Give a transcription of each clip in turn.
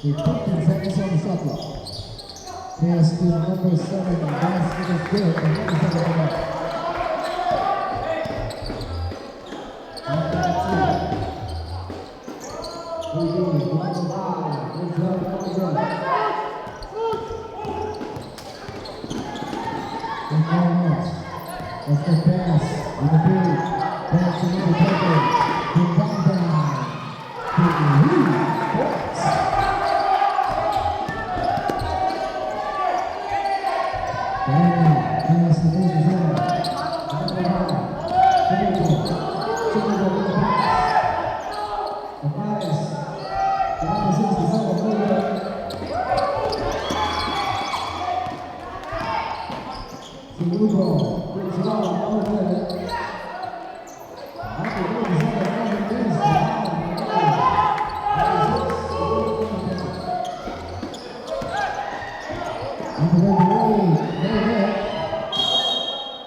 With 15 seconds on the shot clock. Pass to number 7, basket is good, and 1 second to go. That's the pass with the big back to number 7. To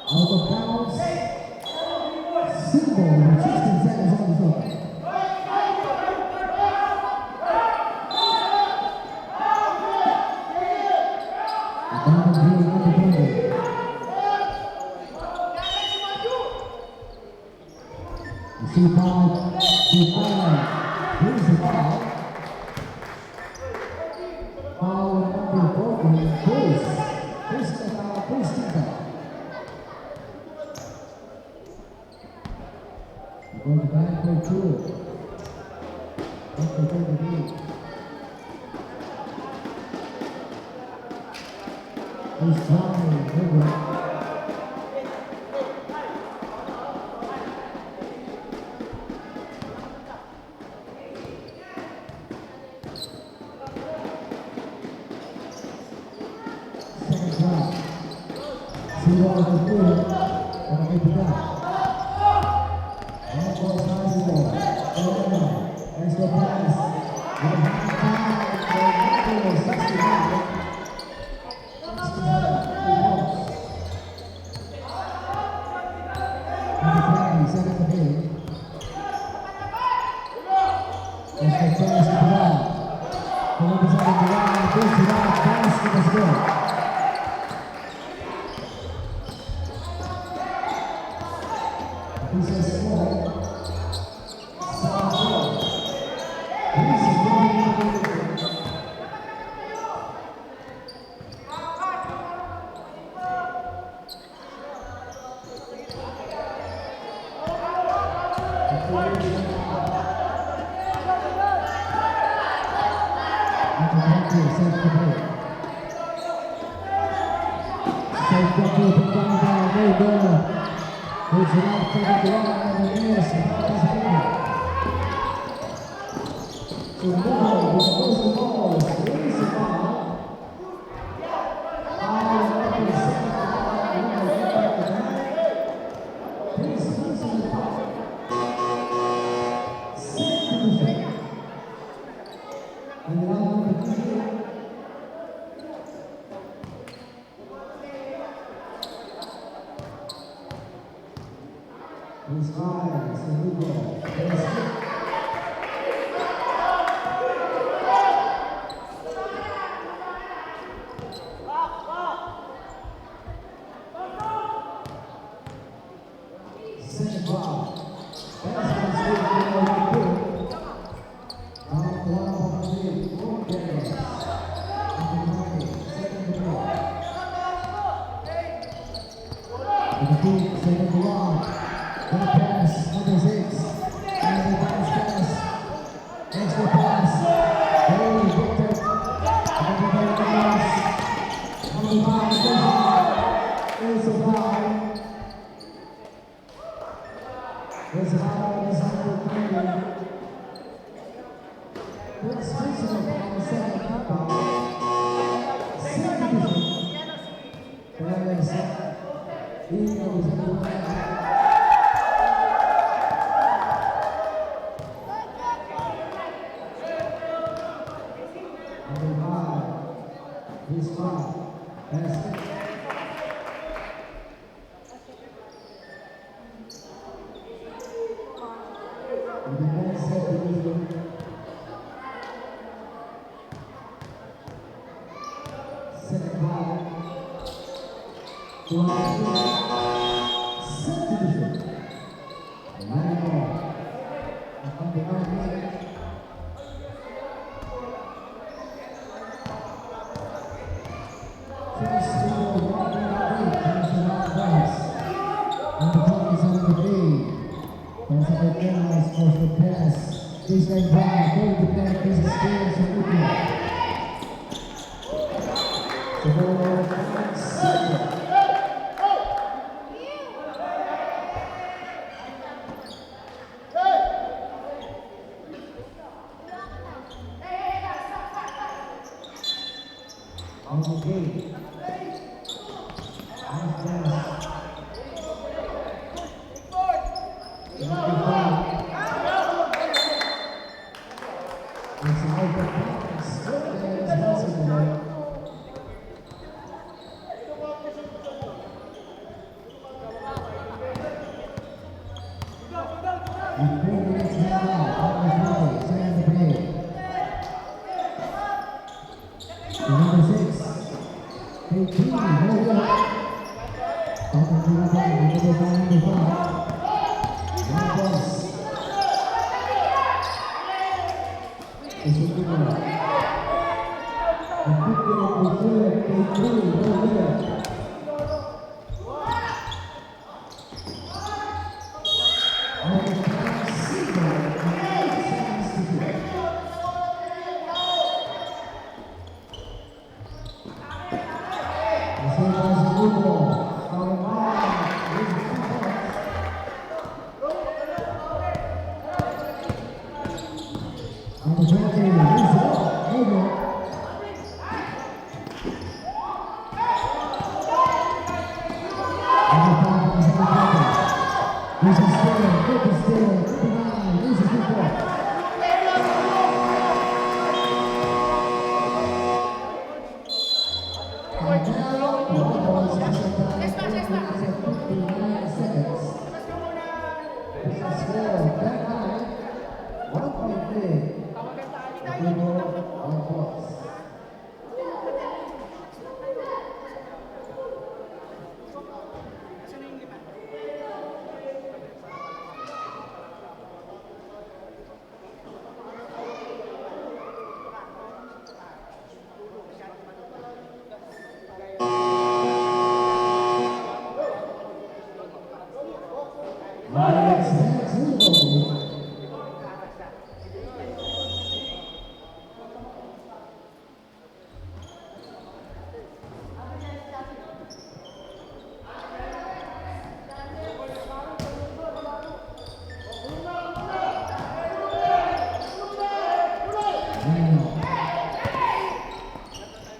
out of bounds. Simple, 16 seconds on the clock. Here's the foul. Foul number 4, Bruce. Bruce the foul, Bruce the foul. Going to back for 2. After 33. He's trying, over. Second block, the pass, number 6, and the foul is number 30. This personal foul is second foul. Second division. Perez, Eagles in the line. Number 5, Chris Brown. Basket. In the men's second division. Second foul. Second division. Line ball. Number 98. First steal, 1-8, comes to Mark Price. Number 27 to B. Comes up with Dennis, goes to pass. Baseline drive, going to pass, this is steal, Samudio. So, 5-7. On the gate. Nice pass. Number 5. It's an open pass. There is Wilson. With 4 minutes now, second to play. Number 6. 18, hold up. Talking to the ball, number 5. One pass. This will be good. The quick one will clear, 18, hold up. Number 5, Seagull, 8 seconds to go. This one was a good ball. Foul line. This is 2 points. Number 20, lose it up. Over. Number 5 is number 20. This is still, good is still, 59, lose it 2 points.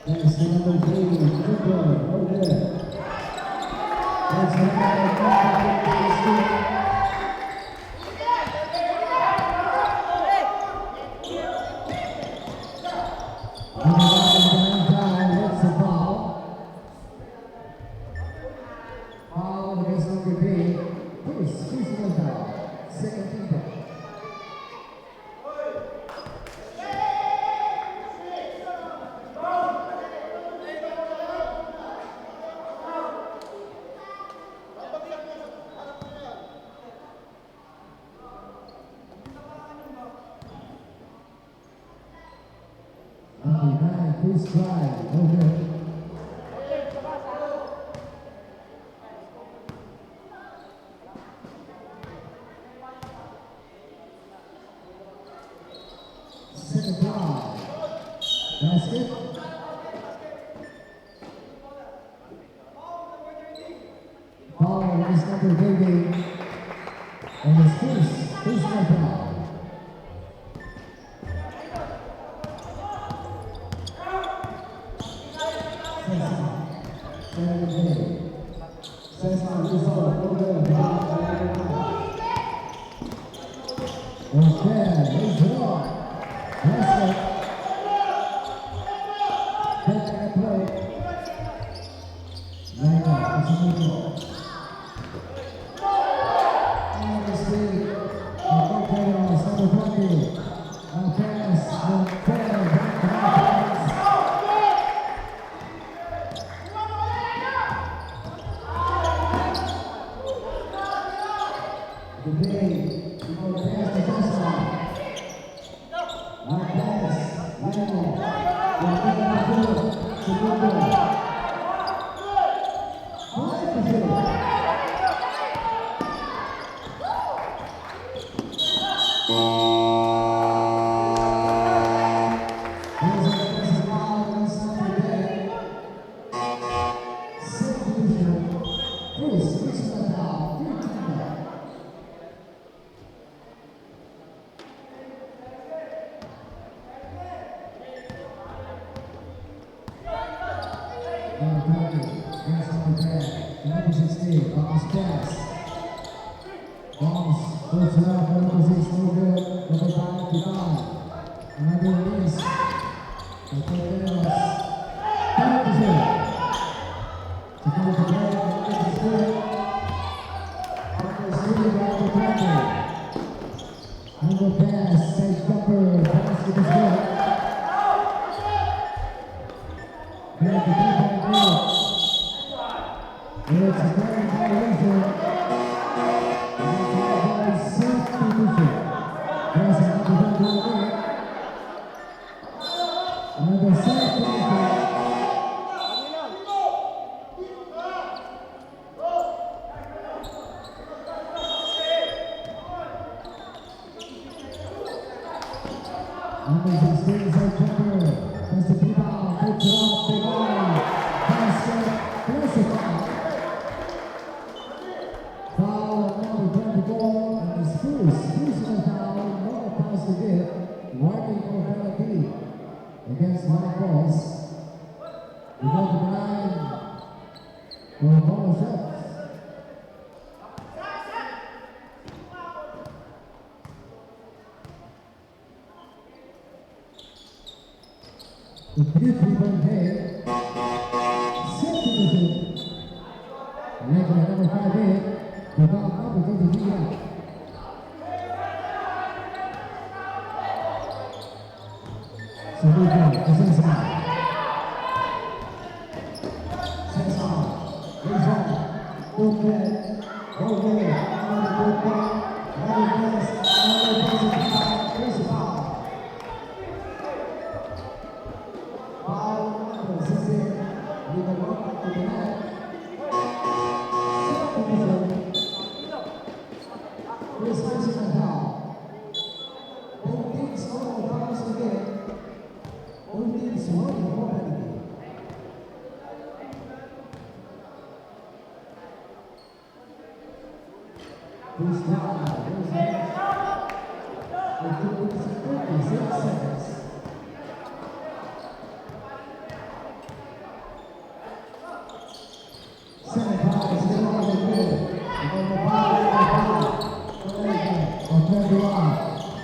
That's the number 3, Cooper, over there. That's the number 5, what's the foul? Foul against number 3. Please, physical foul. Second team foul. Number 9, Chris Brown, over. Second drive. Basket. Foul is number 30. And his first Okay, he's wrong. Basket. Back at play. Langer, Casemiro. And the speed. The Casemiro, number 20. Now pass from Fair. Back to Marquez. The play. Before the pass to Johnson. Now pass. Langer. Against my boss, we got the line for a ball shots. The 3-point head, set position. Later at number 5-8, the ball number 23 out. So we go, Sensei.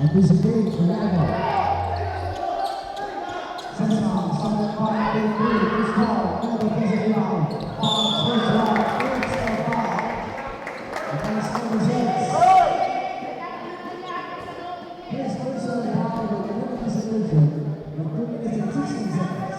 Anticipate the level. Sensor, 7-5-8-3, this ball, another positive round. Foul, first round, it's a foul. Against number 6. His personal foul with a limited solution, with 2 minutes and 16 seconds.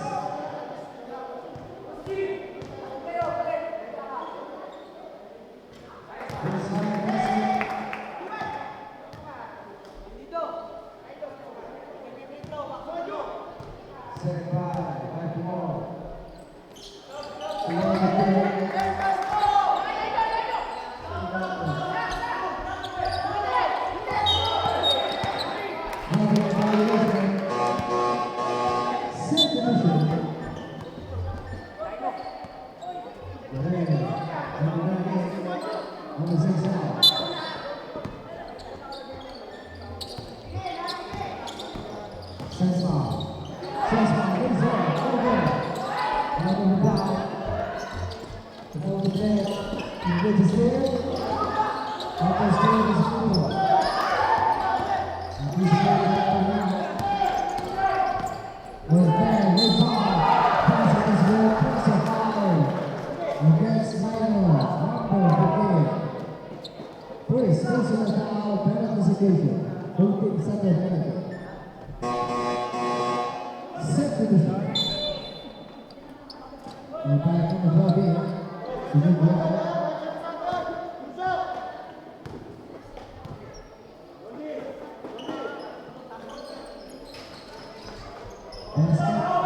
Sensor, what is that? participation. 14 second penalty. Substitution. And back on the club here. Sunil Yadav. And stop.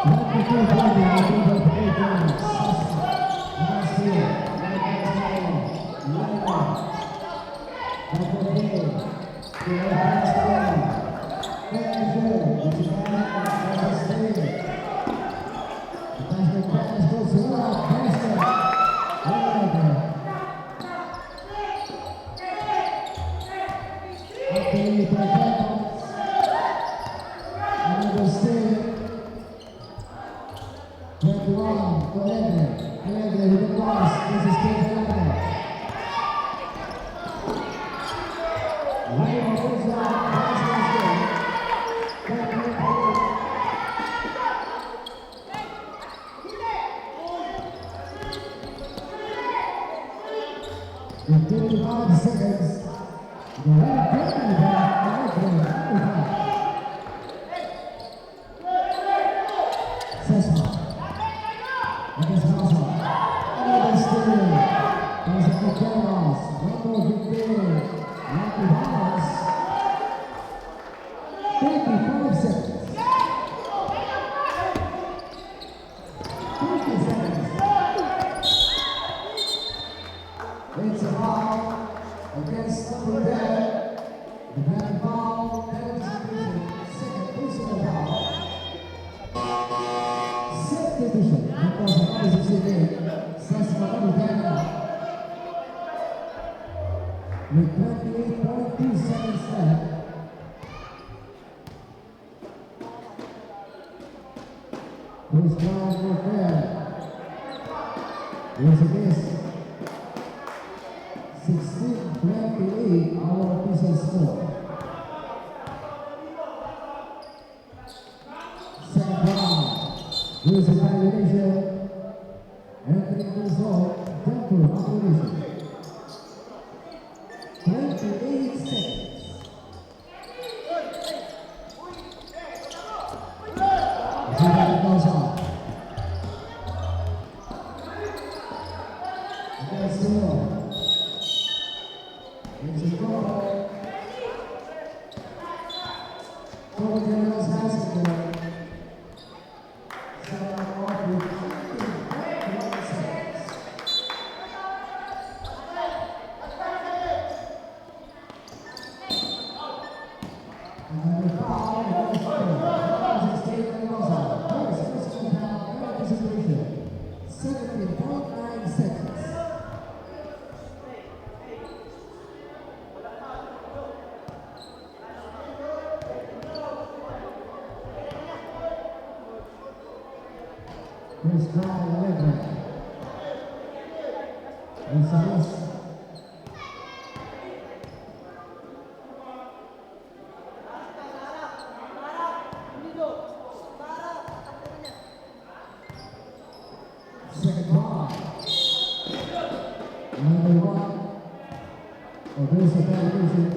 Right before Bobby, I think they'll play games. Last year, in 35 seconds, the right penalty back, Sesma against Massa. Another steal. There's a good pass. One more good play. Lucky pass. 35 seconds. 50 seconds. It's a foul against number 10. The grand foul, penalty situation, second personal foul. Substitution, because of opposite game, Sesma Abidana. With 28.2 seconds left. First round for fair. Here's a miss. 16-28, our official score. Second round. Here's a violation. Anthony Guzzo, jumper operation. 28 seconds. Zidane goes on. Against the wall. It's a goal. Georgia's basketball. Start off with 21 seconds. And the foul was fair. 16 Rosa. First personal foul, participation. 17.9 seconds. First try, 11. It's a miss. Second ball. Number 1. Oh, there's a violation.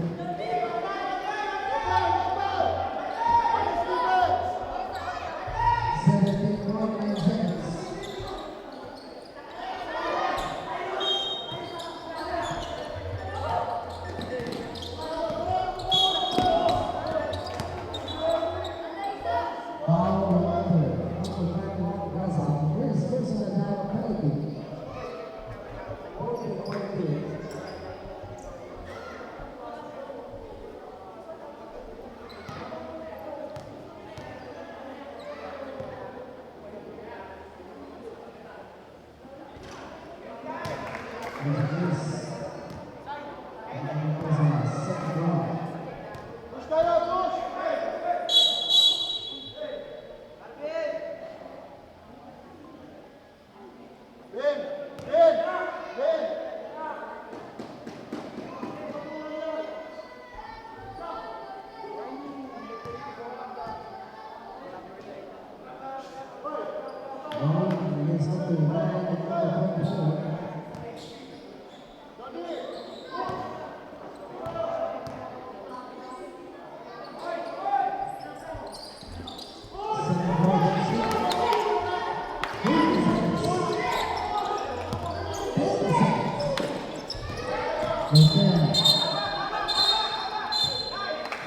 Instead,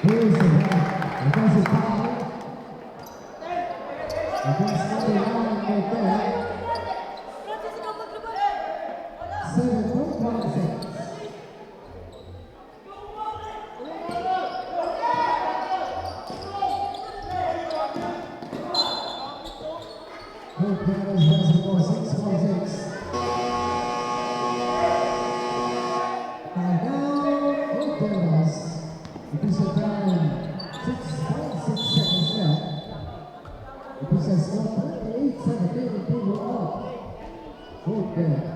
here's the back. Against the foul. Against number 9 right there. 7.1 seconds. Hope Brothers basketball 6-1-6. And now, Hope Brothers, because of time, 6.6 seconds left. Because of score 28-17 in favor of Hope Brothers.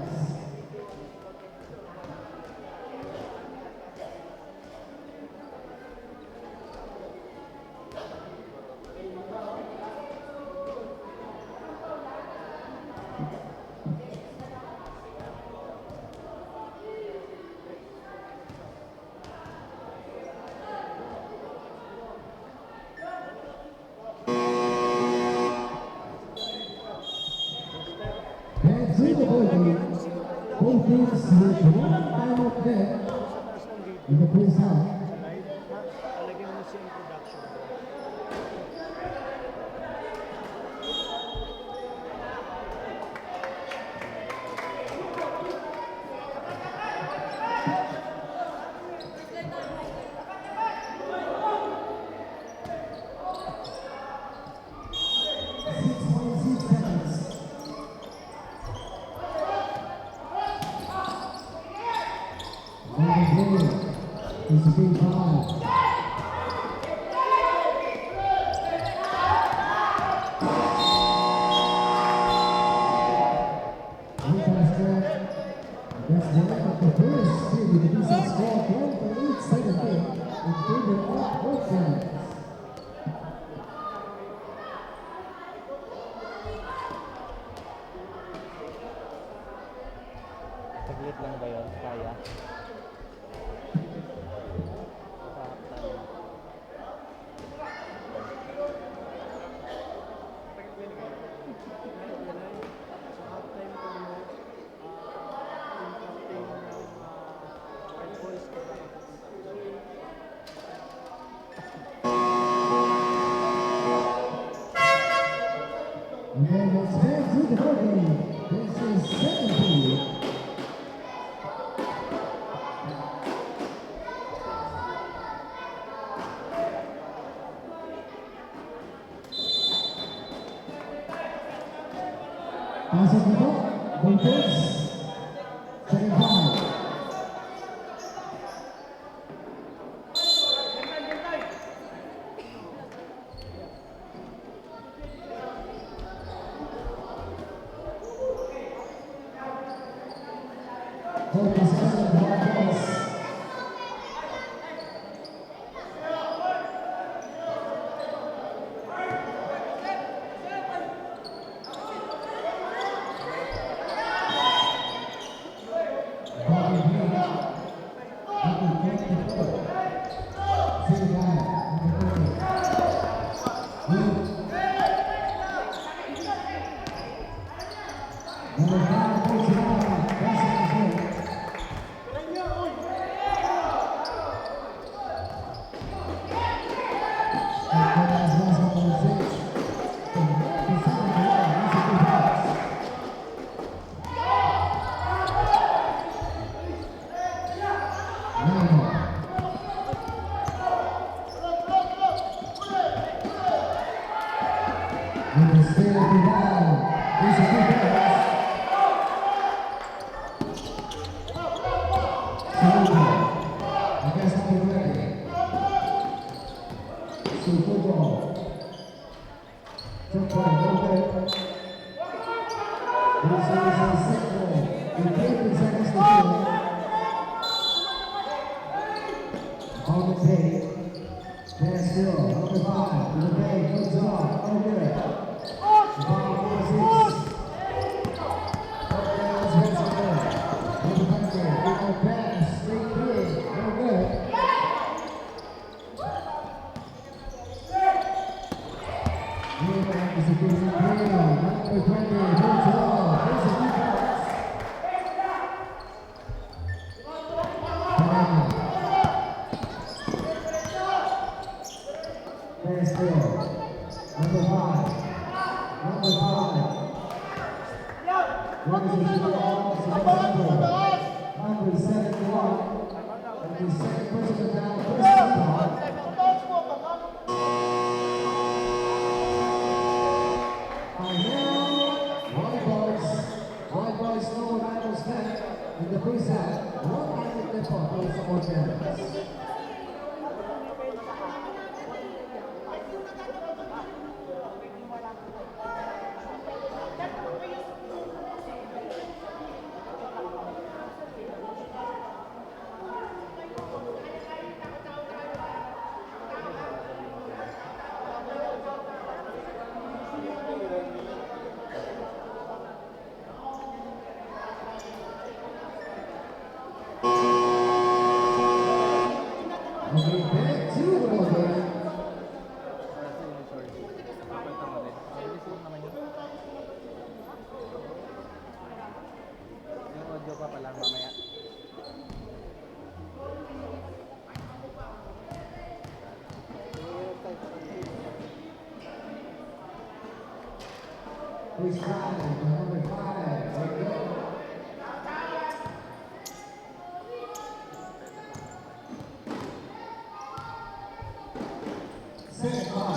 And through the ball game, both teams with one time of death in the first half. Alagyan mo siya introduction. It's a big foul. That's the end of the first period. The decent score 28-17 in favor of Hope Brothers. Saglit lang ba yun? Kaya? And then let's head to the ball game. This is second period. Pasok na po. Bulldogs. Second foul. Hope is second Bulldogs. On the tape, pass still, number 5, to the bay, goes off, oh good. The ball goes 6. Upstairs, once again. Number 100, no pass, straight through, no good. Here back is a good play, number 20, goes off, there's a defense. Pass there. Number 5. Number 5. What is the number 71. And the second person down, first ball. White boys know what I was meant in the preset. One minute left on for some more minutes. Okay, back to the ball game. Yung audio pa pala mamaya. Please try number 5. There we go. Second ball.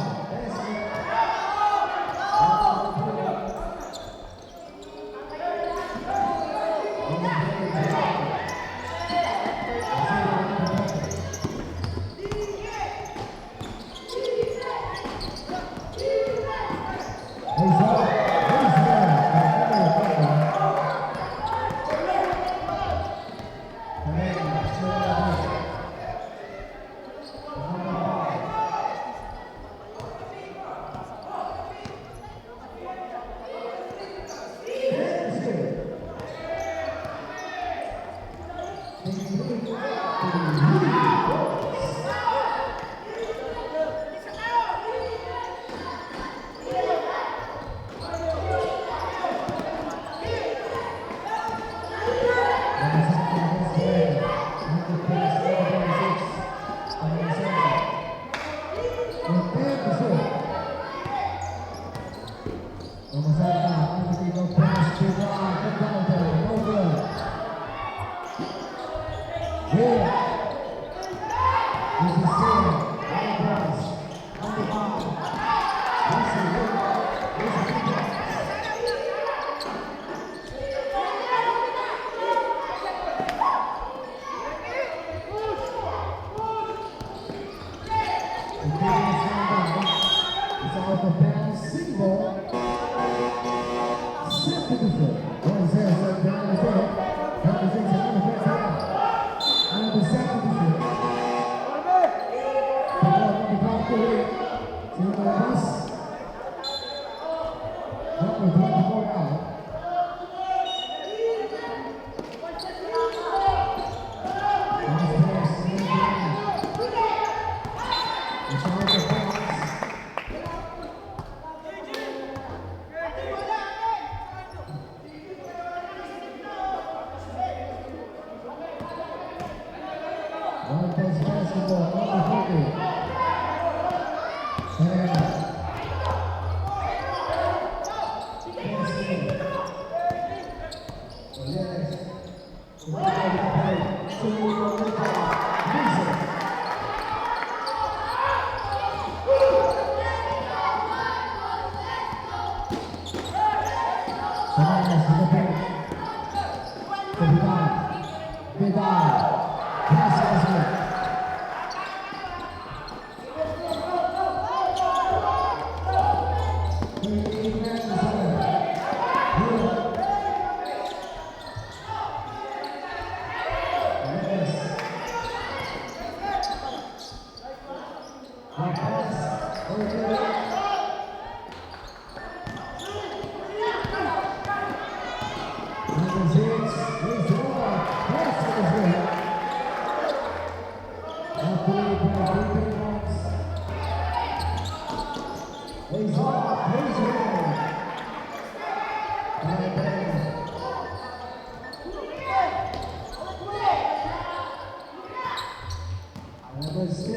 Another steal.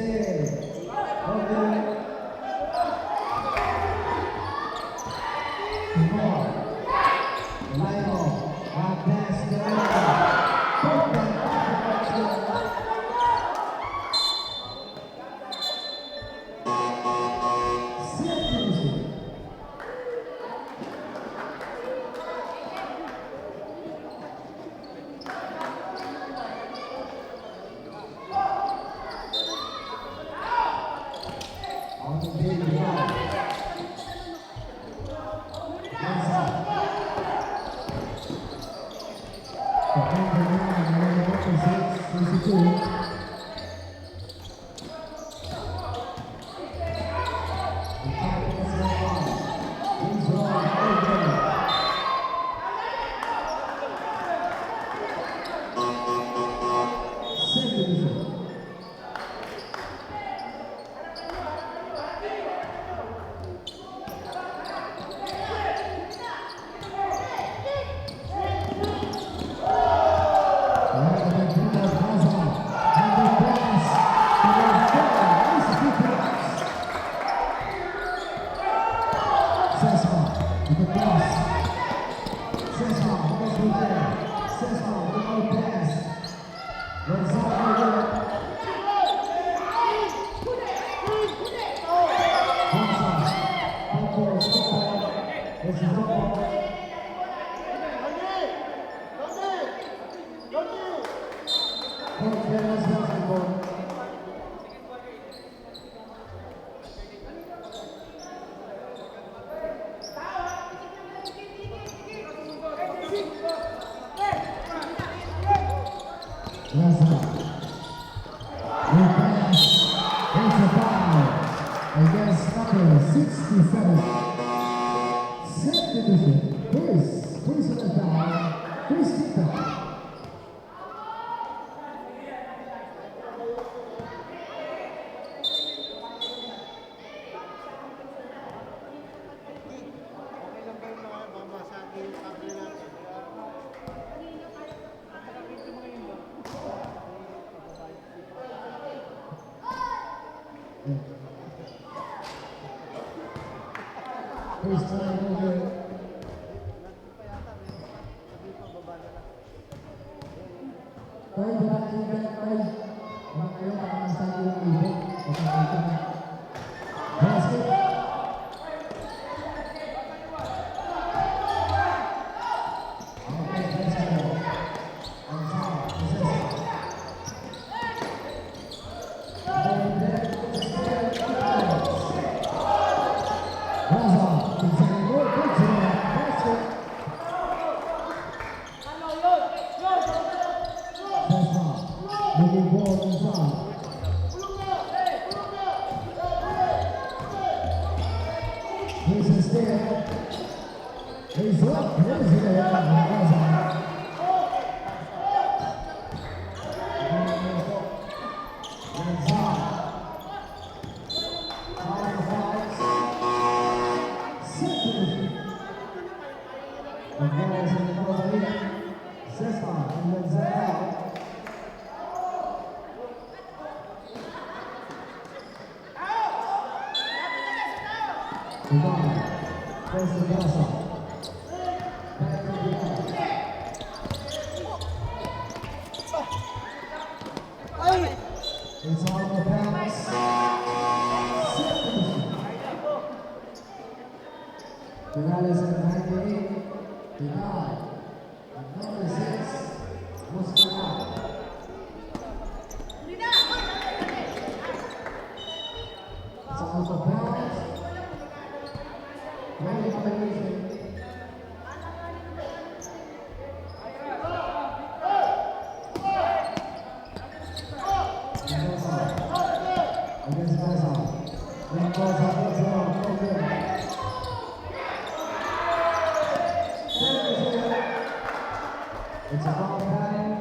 Okay. More. Lionel. Back pass to Lionel. Put that back to Lionel. On the big one. Hands up. The number 9, number 46, 62. The captain is on. He's on. Second division. Against number 67. Second division. Chris on the foul. Chris Tita. Chris trying over. Tayo ba tayo tayo? Mga kayo sa yung ibig. Basket. Moving ball inside. Here's a steal. He's up. Here's it. First the Gaza. Back to the it's on the bounce. Morales at 98. Denied. At number 6 was denied. It's on the bounce. Ready combination. Against Gaza. Then goes up the draw. Okay. It's a foul time.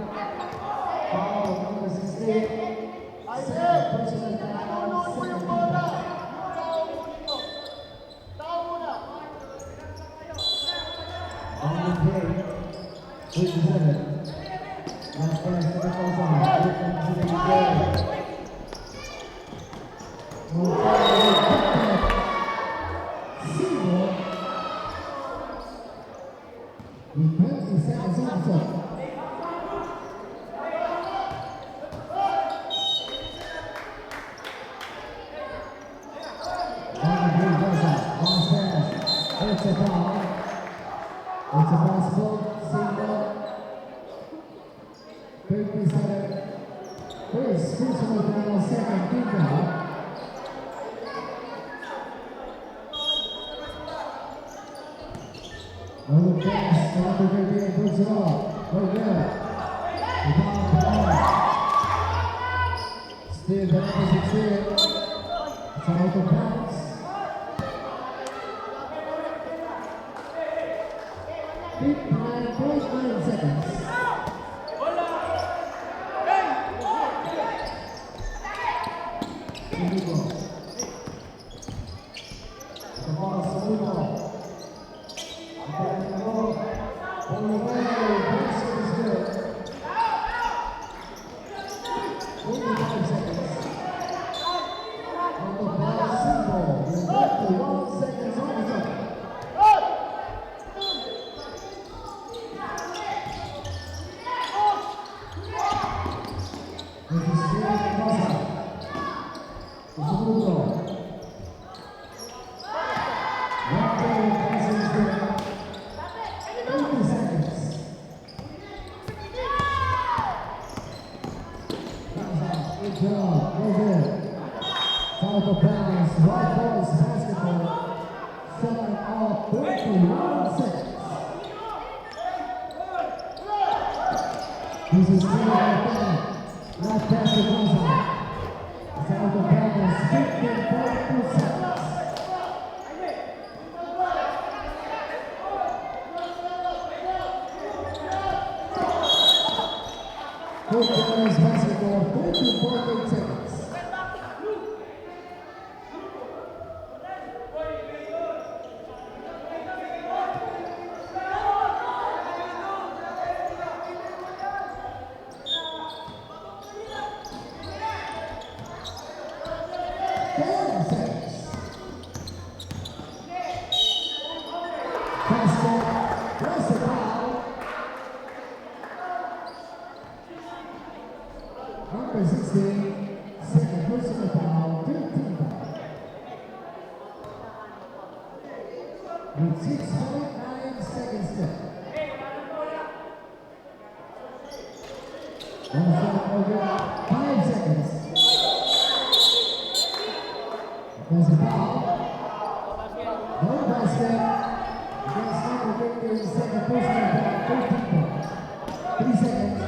Foul number 16. Second personal foul. On the play, 87. Last pass to the Gaza. First personal foul, second team foul. No pass to number 38, puts it off. No good. Rebound Ball. Still the number 16. It's out of bounds. 59.9 seconds. Segundo. The ball is segundo. Good job, go good. Out of bounds, White Boys basketball. Shot off 31 seconds. This is still out of bounds. Not past the buzzer. It's out of bounds, 15.2 seconds. Good Boys basketball, 13.8 seconds. Number 16, second personal foul, 15 foul. With 6.9 seconds left. One shot over 5 seconds. There's a foul. No basket. Against number 15, second personal foul, 13 foul. 3 seconds.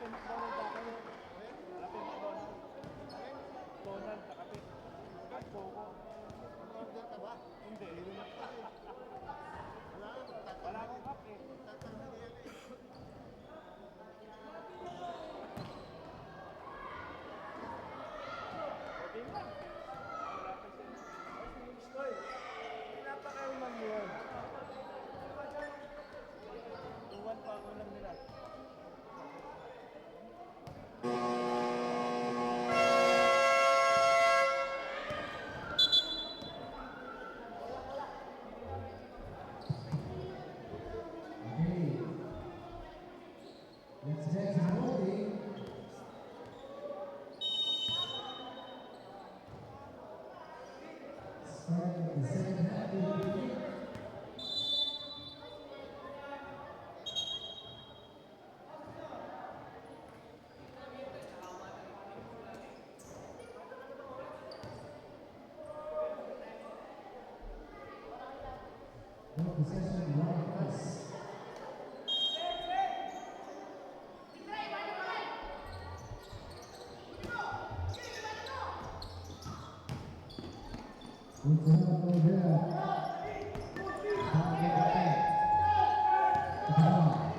Hanapin McDonald sa akin. Hanapin McDonald. Donald, nakapit. At Coco. Order ka ba? Hindi. Wala, Wala akong cup eh. tatanong yan eh. Okay lang. Wala pa siya. Stoy, pinapakaiman mo yan. Tuwan pa ako lang nila. Okay. Let's get to moving. Start the second half of the game. No possession, one pass. Good job over there. Target attack. Ball.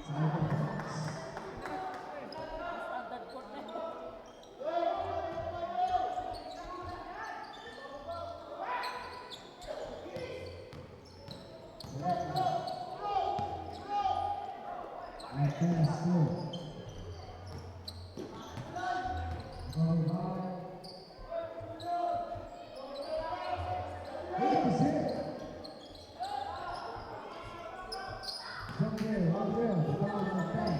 Cyber pass. Standard court na. And pass through. Going hard. This is it. Jump there, right there, the ball on the back.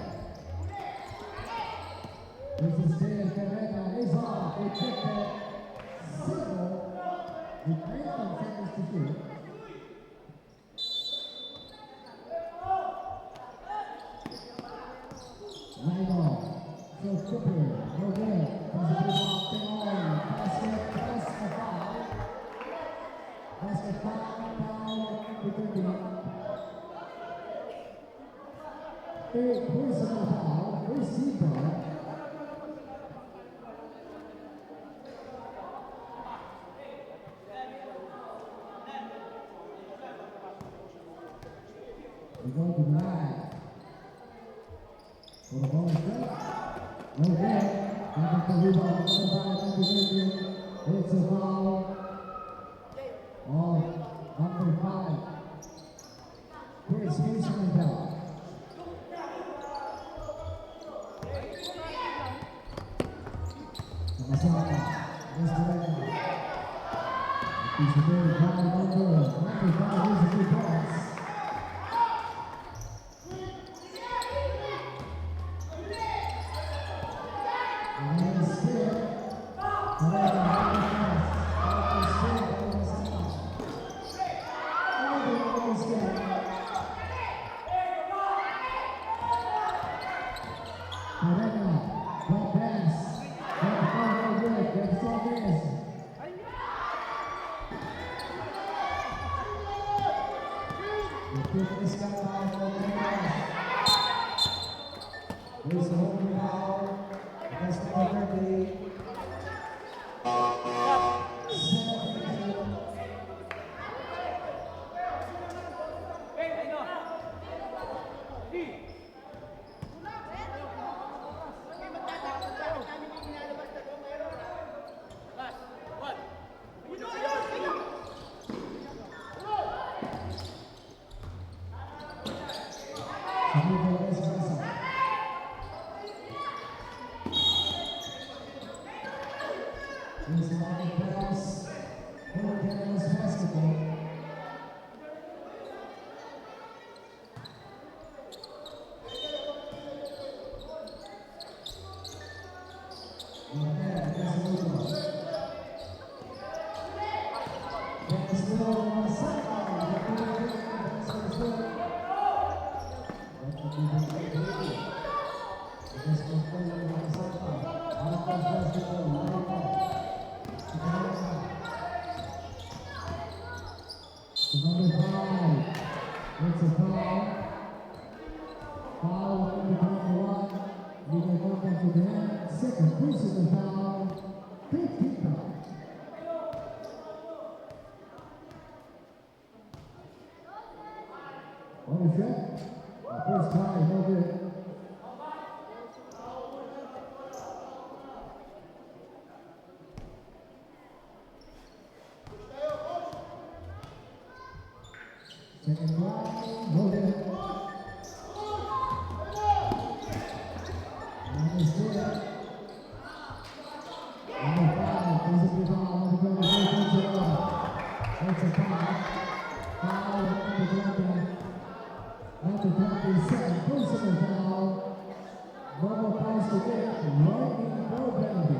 This is Jay Carrera, is off, ejected. Zero. With 19 seconds to shoot. Lino, so Cooper, no good. Positive opting on. Basket, pass the foul. Basket foul, between third personal foul, receiver. We go to Black. For the ball is good. Okay. Back the rebound. Another foul. It's a foul. Oh, number 5. Chris Rosenthal. Kamasama. Estorena. He's a very foul number 5 is a good pass. And still, There's a holding foul against the Liberty. 7-2. Samuel Esparza. Here's the market pass. Hurricanes basketball. Number 5, it's a foul. a personal foul, 15 foul. On the shot, first try, no good. Second try, no good. Nice good. Number 5, basically foul on the ground, that's a foul. Foul on the ground. Number 27, personal foul. Number 5 to get, Lightning for penalty.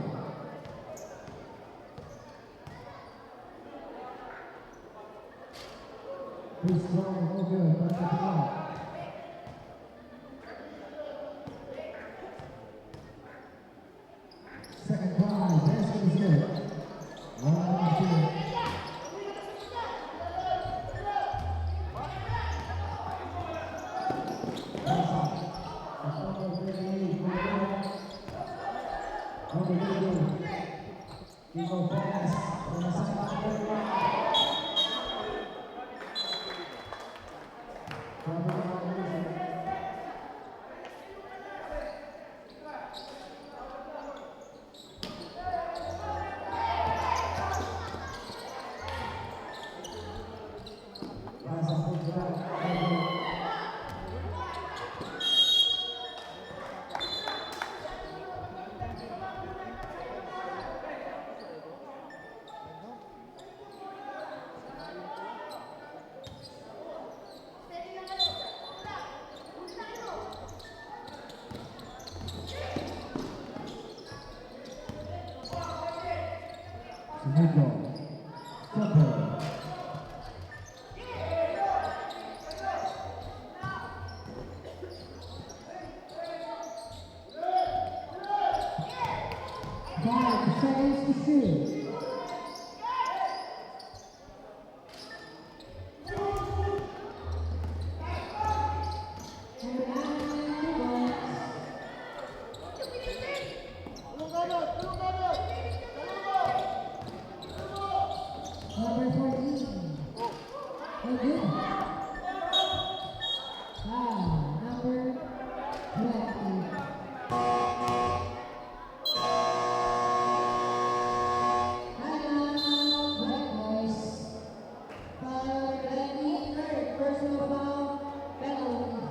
First try, no good, back to the foul. Second try, basket is good. 1-2. Nico, Tucker. Five seconds to shoot. Number 14. Oh, good. Number 20. Black boys. Foul, ready, third, personal foul, penalty.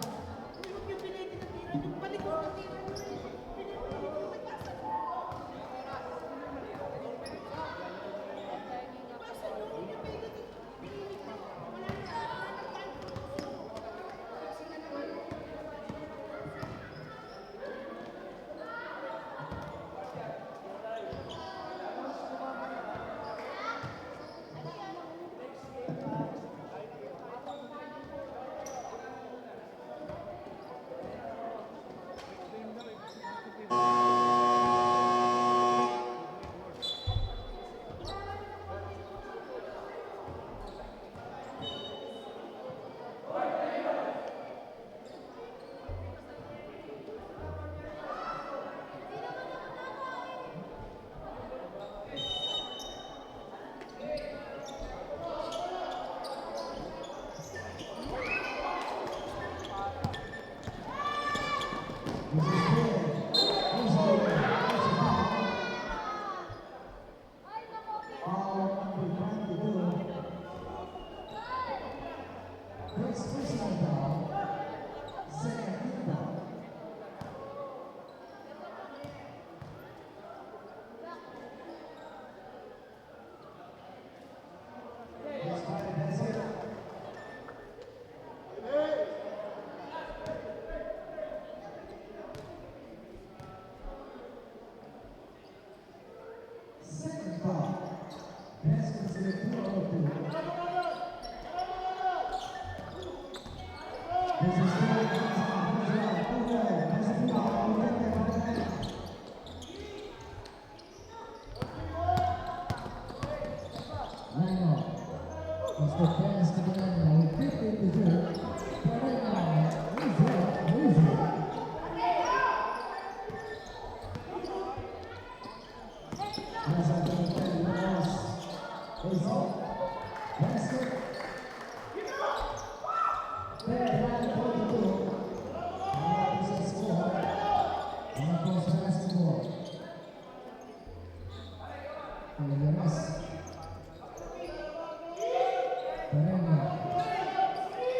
Perena.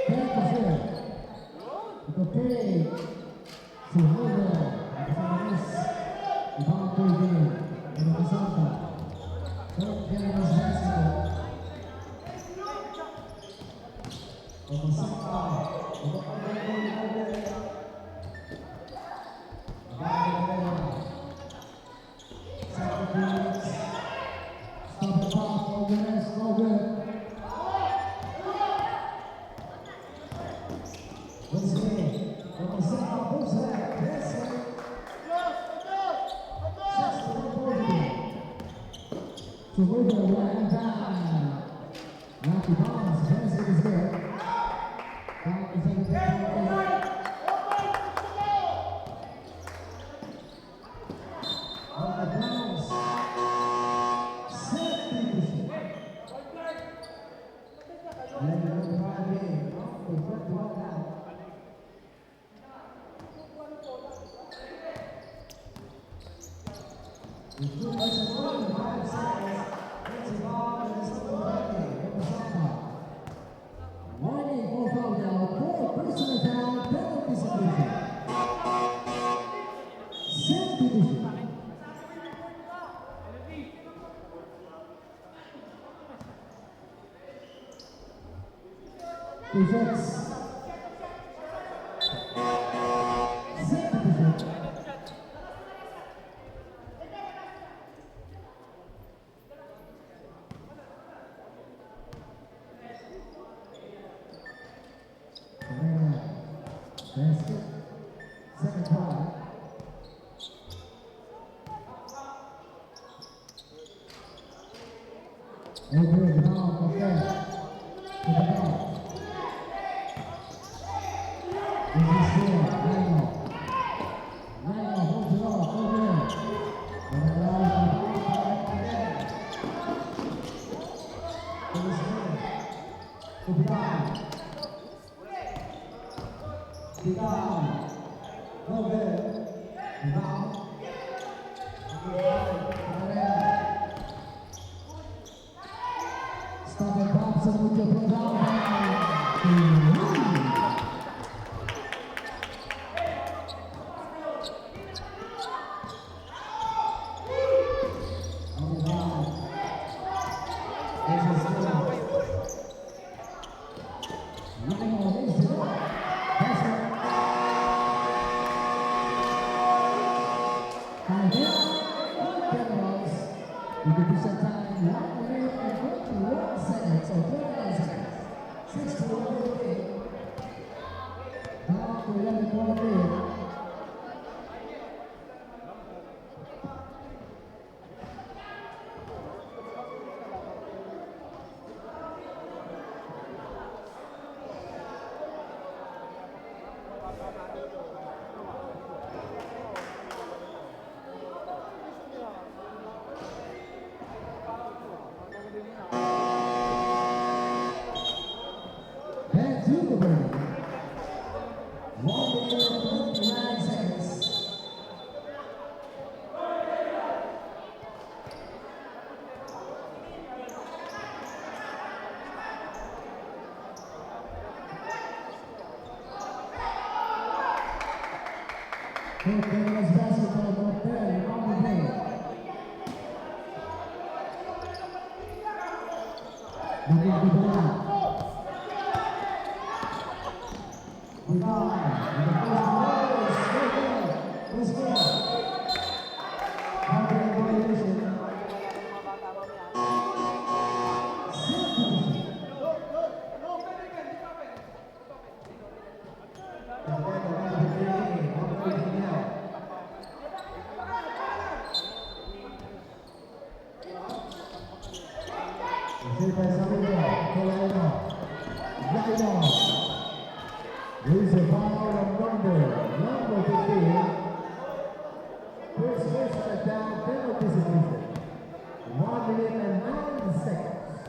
Perena. Ito Pei. Suhodo. Kasama Miss. Ibang Pei. Ano kasama? Third Generous Basketball. Pagkasama. Ito ang Perena. Warning for foul down, four personal foul, penalty situation. Substitution. Two shots. Substitution. Basket. Second foul. Over the ball from there. To the ball. This is score. Lionel. Lionel holds it off. Over there. And allows the ball to come again. To the score. To the ball. Down. Over. Down. Stop and pop sa mucho from down. You can be set time 1 minute and 21 seconds or 29 seconds. 6 to 11. Down to 11:23. Back to the ball. 1 minute and 29 seconds. Fourth Generous Basketball North Bend on the play. Looking to the line. There's a foul on number 15. First personal down, penalty situation. 1 minute and 9 seconds.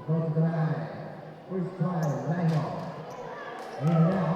Go to the line. First try, line off. And now,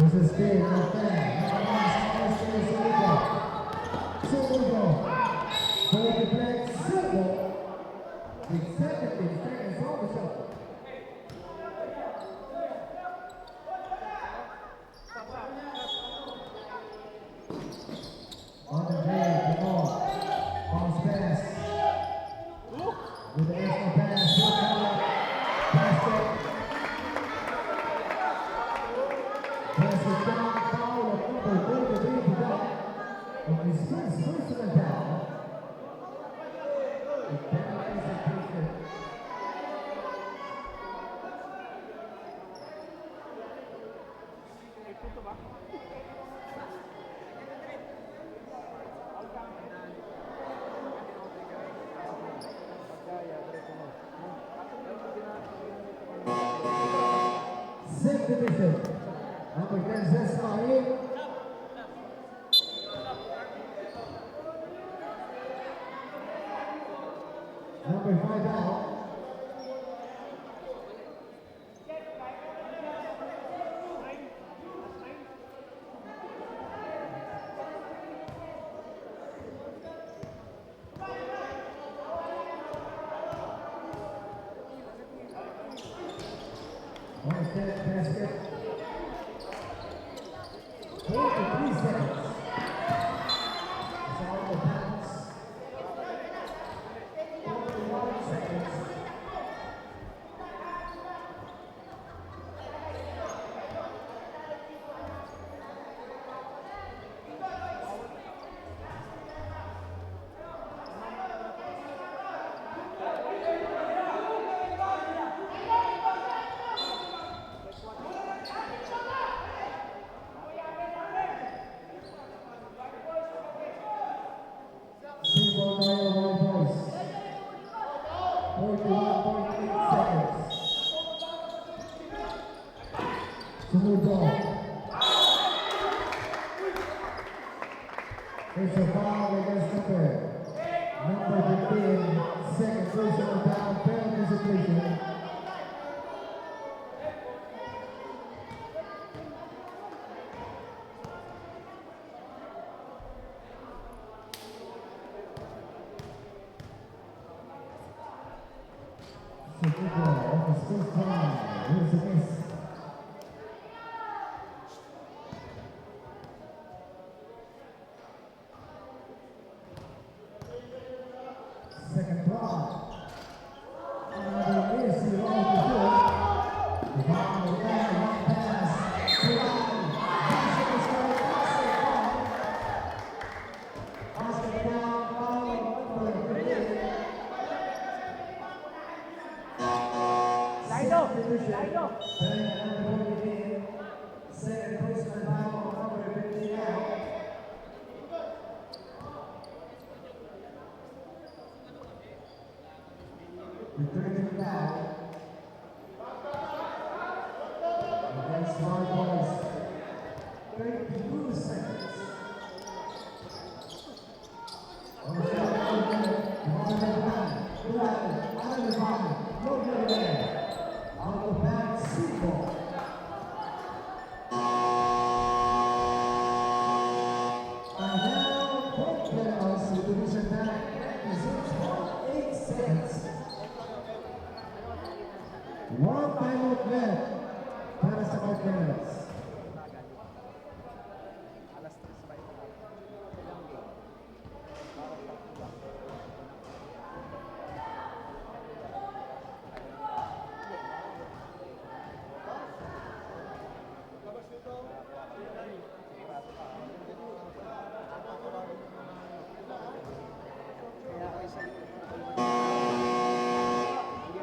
This is Steve, not bad. Sugo. For the play, Sugo. With 17 seconds on the shot. On the play, the ball. Bounce pass. With the extra pass, basket. Pass it down, foul of number 33 to that. On his first personal foul. The penalty is appreciated. May punto ba? Sixth division. Number 10, Zesmail. Number 5 out. On the 10th basket. 43 seconds. It's all the pounds. 41 seconds. Single Mayo White Boys. 41.8 seconds. Sumudo. It's a foul against number 15. Second personal foul, penalty situation. Sumudo off his first time. Here's the miss. Second try. Another miss. He rolls the field. The ball will down. One pass. Basket down. Foul. Number 15. Lido! Second baseman foul on number 15 out. The 13th foul. Against Smart Boys. 32 seconds. On the shot, out of bounds, Seagull. And now, both players with division back represents 8 seconds. One timeout left para sa Cardinals. Alas 3 pa ito.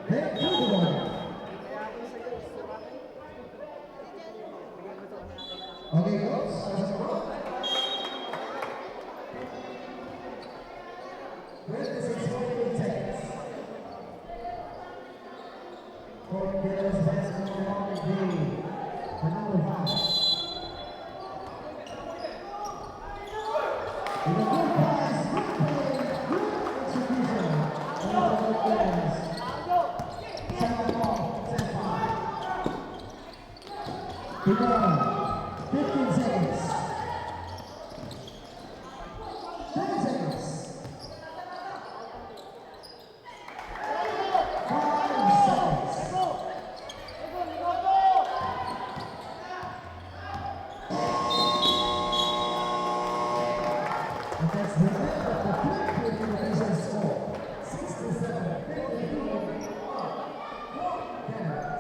Hey, everyone. Okay, coach. With this is 48 seconds. Court Girls basketball on the green. The number 5. With a good pass, good play, good execution. On the Court Girls. Second ball, set 5. Good ball. Remember, the Philippine Malaysian score 67-52. Canada.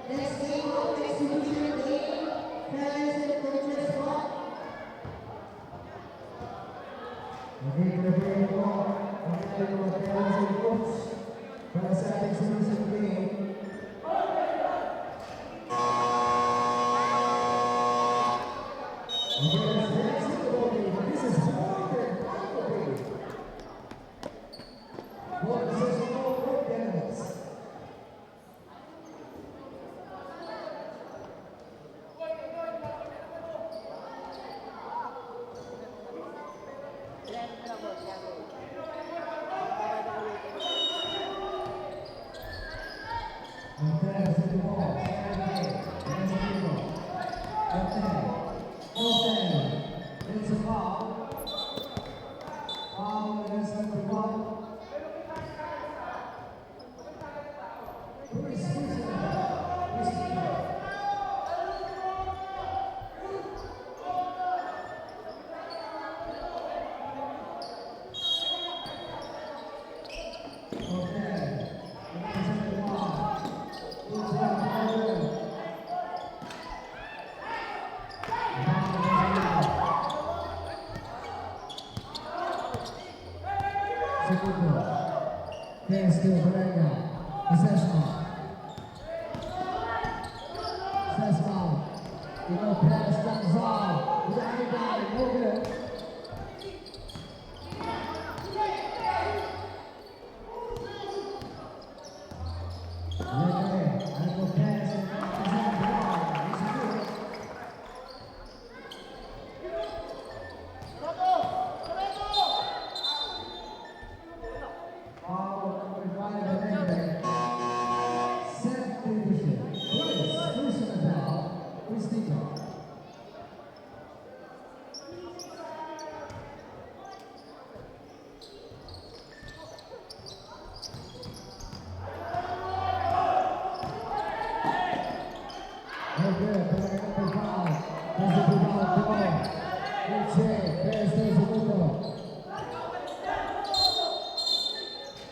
Next game of exhibition game, parents and coaches spot. Okay, prepare po ang ating mga parents and coach para sa ating sunod game. Okay, let's next to the ball game. This is Walter Calgary. Walter says no for Canadas. And Canadas in the ball. Hands on the ball. Open. It's a foul. Foul against number 1. Who is in the ball? Who is in the ball? Okay. Against number 1. Who's in the ball? Segundo. Desde Brega. Sesma. Sesma. Ikaw press lang Zal. Udahan mo good. Ano press and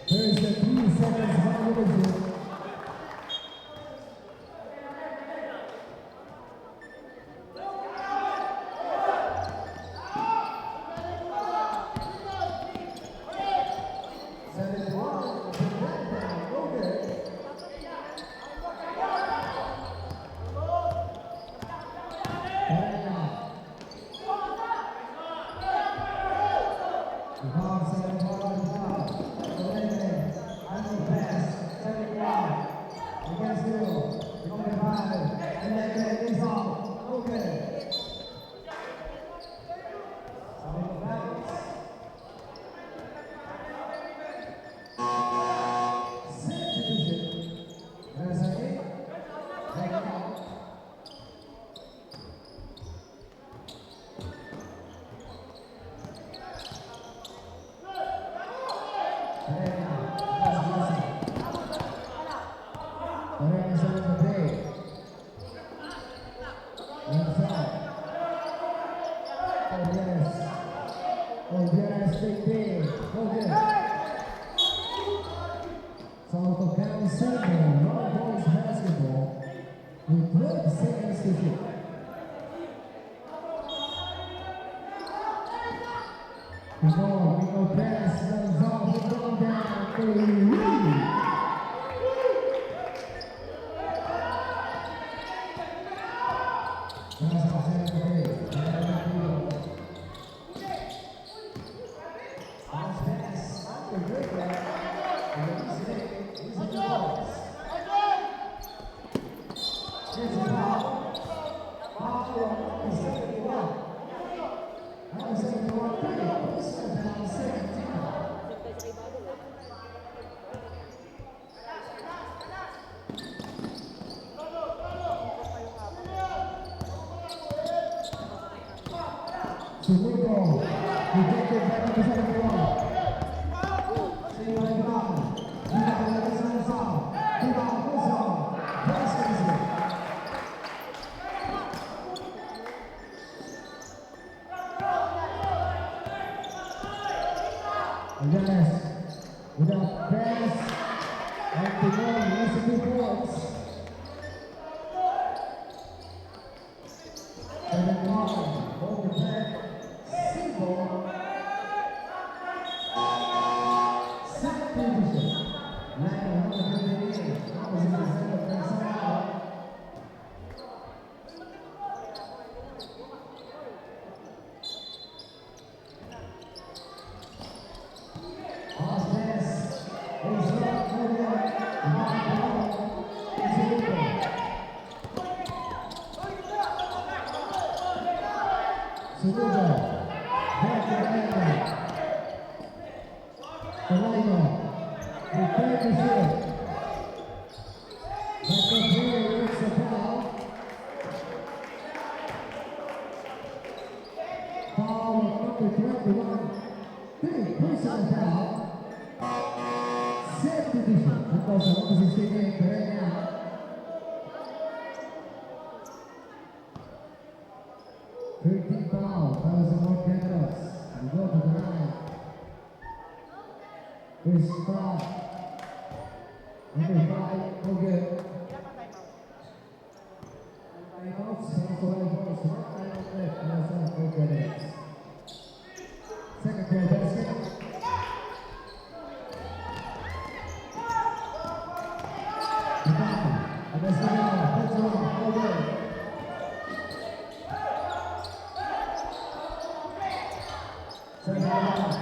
There's the 3 seconds violation. South of County Center, Royal Boys Basketball with 12 seconds to shoot. Miko pass, Gonzalez going down for the lead. Sumigo. Rejected by number 71. Save by Brown. Rebound by number 77. Rebound, Wilson. Pass easy. Aganes. Without pass. And Timon, recipe points. 7-1, overtime, single, second division, line 158, opposite the center of Tanzania. Osnes, Israel, Korea, Suruga, back to Anda. Kalina, return to shoot. Back to Fury, it's a foul. Foul number 21. Big personal foul. Set division. Because of opposite team right now. 13 foul, Thousand more Cantos. We go to the line. First foul. Number 5, no good. Timeouts, also right balls, one timeout left, and that's not no good. Second goal basket. Rebound, and that's the ball, that's wrong, no good. Second round.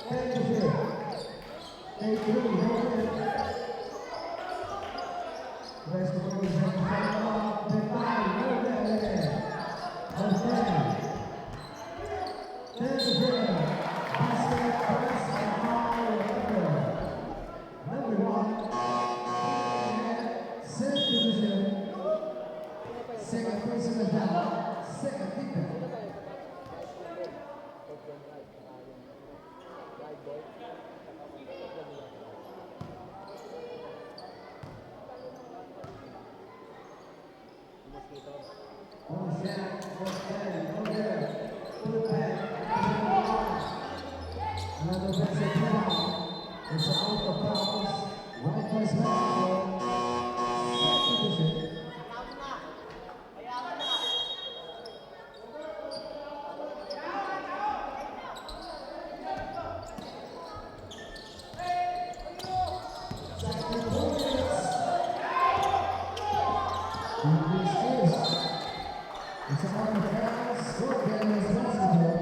Take the shot. Take 3, no good. Rest of the way, second round. Take 5, no good. Okay. Take the shot. Basket, press, and foul, number 1. Set division. Second personal foul. Second defense. One shot, one play, no good. Put back, another offensive foul. It's out of bounds. Right place basketball. Set division. Second points. It's out of bounds. Score game is basketball.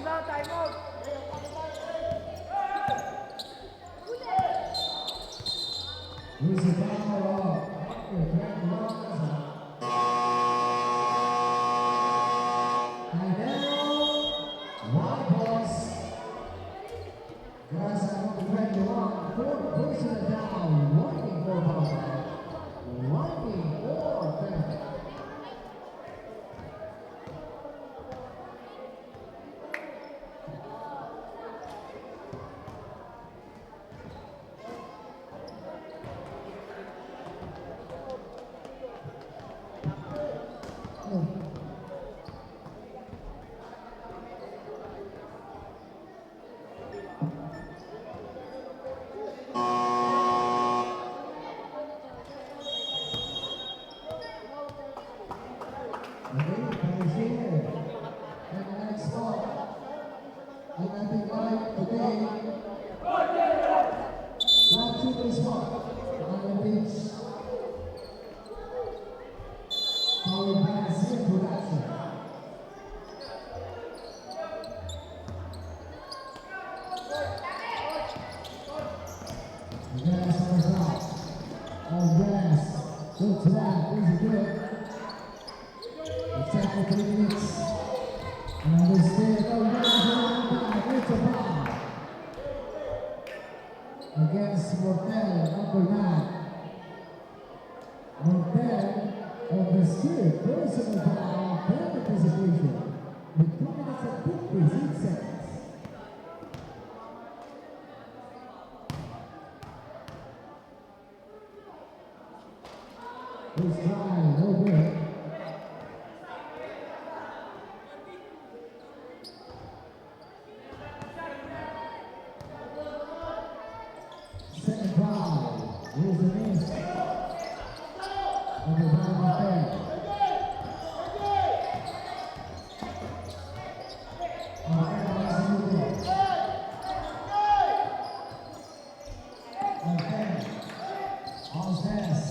Timeout! Who's the foul? White balls. Guys, I'm on 21. Fourth personal down. Working for foul. Working for penalty. Yes, on the shot. Oh, yes. Good try. Easy good. It's after 3 minutes. And they stay. Oh, yes. It's a foul. Against Mortel, number 9. Mortel on the street. Personal foul. Bad participation. With 2 minutes and 56 seconds. First try, no good. Second foul, here's the miss. On the bottom of that. All pass.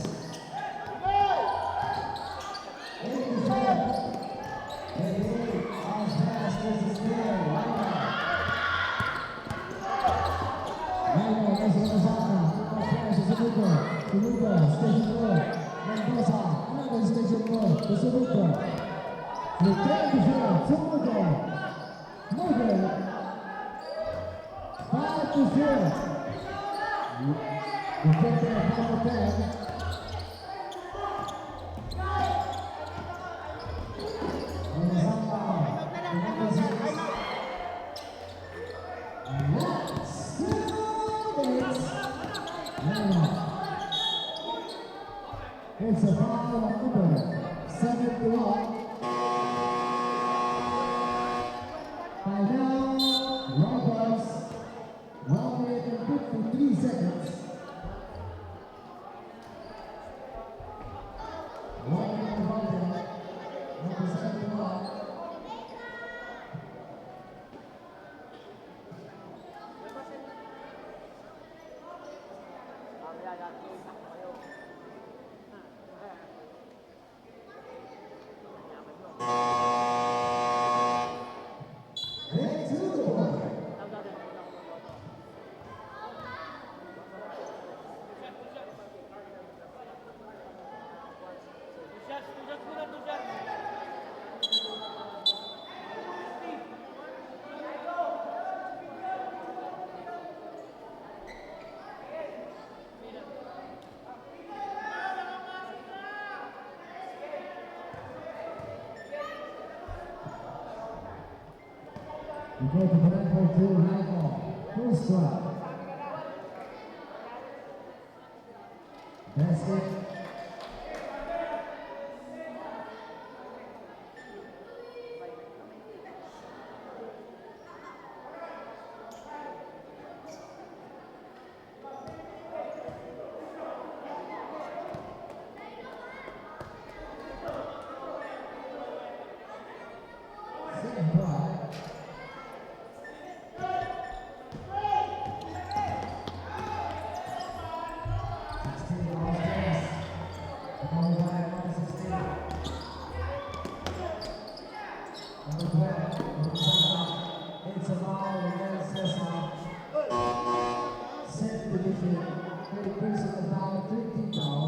It's a foul on number 71. By now, Roberts, 1 minute and 53 seconds. 1 minute and 1 minute. Number 71. Let's do the one. We go to Brentford 2, high ball. First try. Basket. Second try. It's a foul against Cesar. Set division, 30 personal foul, 13 foul.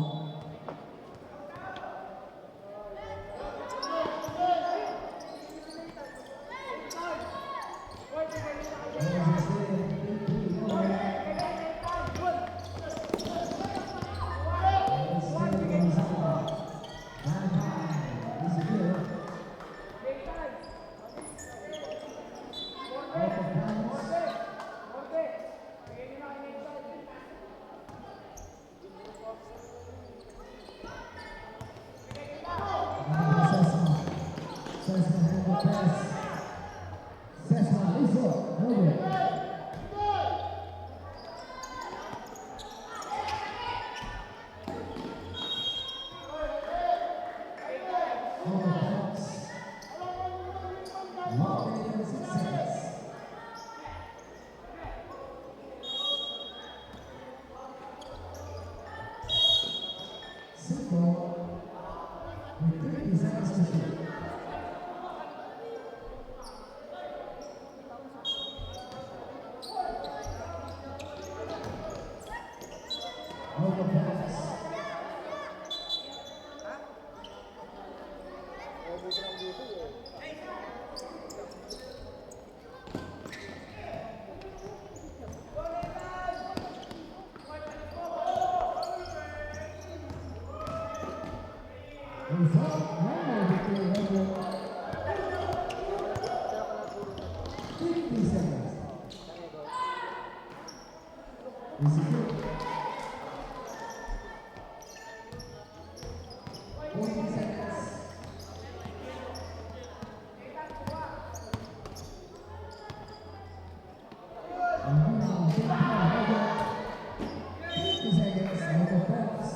Result, normal between 50 seconds. This is it. 40 seconds. And now, 50 seconds, no offense.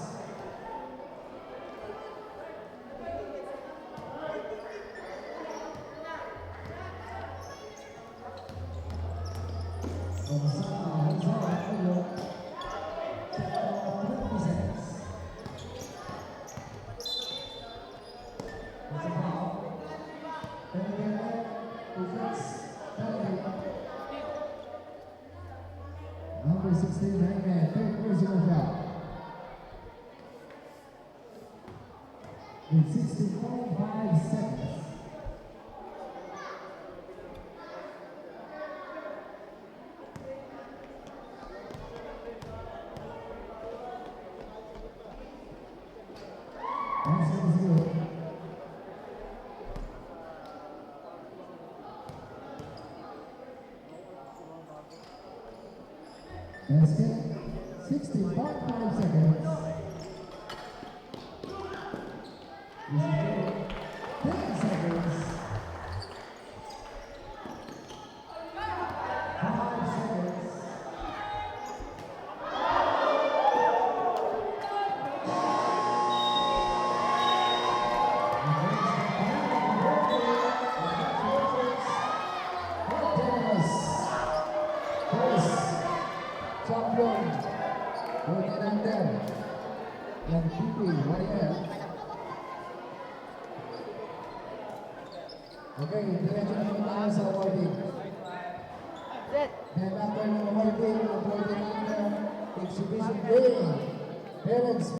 Number 16, Hangman, take personal foul. In 60.5 seconds. That's good. Basket, 60.5 seconds. This is good. 10 seconds. 5 seconds. Champion Ferdinand yang PP Warrior. Okay, diretso na naman tayo sa awarding. Then after ng awarding, ng Ferdinand exhibition day, parents